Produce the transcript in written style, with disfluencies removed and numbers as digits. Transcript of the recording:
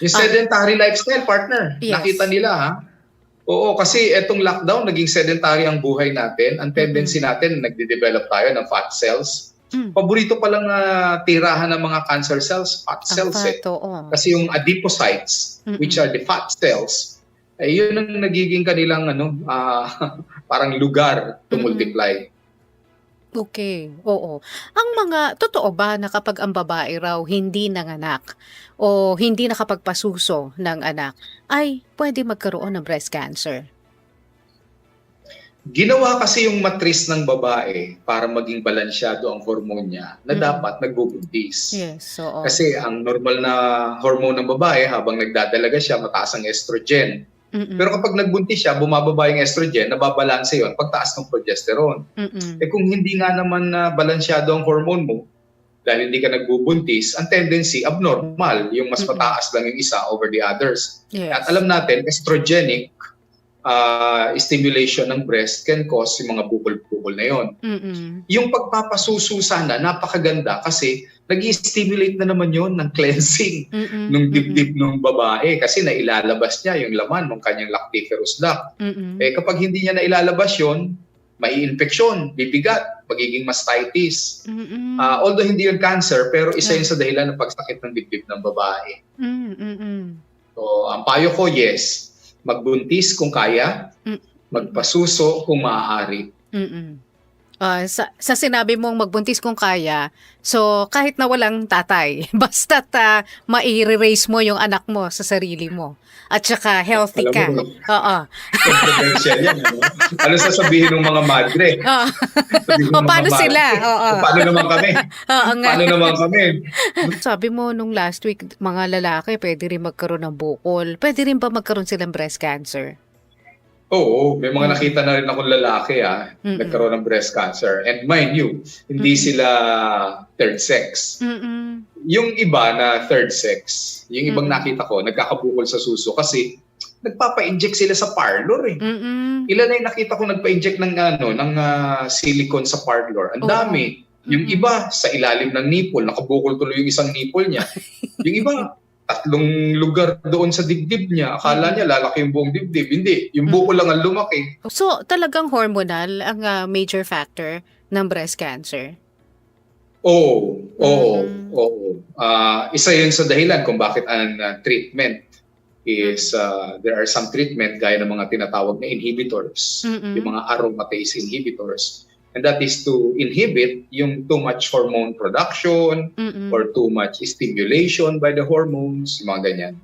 Yung Ah, sedentary lifestyle, partner, nakita yes. nila ha. Oo, kasi etong lockdown, naging sedentary ang buhay natin. Ang tendency Mm. natin, nagde-develop tayo ng fat cells. Hmm, Paborito palang tirahan ng mga cancer cells, fat ang cells fat, eh. oo. Kasi yung adipocytes, which Mm. are the fat cells, ay yun ang nagiging kanilang parang lugar to Mm. multiply. Okey, oo. Ang mga totoo ba na kapag ang babae raw hindi nanganak o hindi nakapagpasuso ng anak, ay puwede magkaroon ng breast cancer? Ginawa kasi yung matris ng babae para maging balansyado ang hormone niya na Mm. dapat nagbubuntis. Yes, oo. Kasi ang normal na hormone ng babae habang nagdadalaga siya, mataas ang estrogen. Pero Mm. kapag nagbuntis siya, bumababa yung estrogen, nababalanse yon pagtaas ng progesterone. Mm. Eh kung hindi nga naman na balansyado ang hormone mo, dahil hindi ka nagbubuntis, ang tendency abnormal, yung mas Mm. mataas lang yung isa over the others. At Yes. alam natin, estrogenic stimulation ng breast can cause yung mga bukol-bukol na yon. Mm. Yung pagpapasuso sana, napakaganda kasi nag-stimulate na naman yon ng cleansing Mm. ng Mm. dibdib ng babae kasi nailalabas niya yung laman ng kanyang lactiferous duct. Mm. Eh kapag hindi niya nailalabas yon, may infeksyon, bibigat, magiging mastitis. Mm. Although hindi yun cancer, pero isa Yeah. yun sa dahilan ng pagsakit ng dibdib ng babae. Mm. So, ang payo ko, yes, magbuntis kung kaya, Mm. magpasuso kung maaari. Mm. Sa sinabi mong magbuntis kung kaya, so kahit na walang tatay, basta't, maire-raise mo yung anak mo sa sarili mo at saka healthy Alam ka. mo, Oo. controversial yan. Ano? Ano sasabihin ng mga madre? Oo. Sabihin O ng mga paano madre, sila? Oo. paano naman kami? Oo nga. Paano naman kami? Sabi mo nung last week, mga lalaki puwede rin magkaroon ng bukol. Puwede rin ba magkaroon silang breast cancer? Oo, may mga Mm. nakita na rin akong lalaki Mm. nagkaroon ng breast cancer. And mind you, hindi Mm. sila third sex. Mm. Yung iba na third sex, yung ibang Mm. nakita ko, nagkakabukol sa suso kasi nagpapa-inject sila sa parlor eh. Mm. Ilan na yung nakita ko nagpa-inject ng silicone sa parlor. Ang Oo. dami. Yung Mm. iba sa ilalim ng nipple, nakabukol tuloy yung isang nipple niya. Yung iba, 3 lugar doon sa dibdib niya. Akala niya lalaki yung buong dibdib. Hindi, yung bukol lang ang lumaki. So, talagang hormonal ang, major factor ng breast cancer? Oo, oo, Mm. oo. Isa yun sa dahilan kung bakit ang treatment is there are some treatment gaya ng mga tinatawag na inhibitors, Mm. yung mga aromatase inhibitors. And that is to inhibit yung too much hormone production Mm. or too much stimulation by the hormones, yung mga ganyan.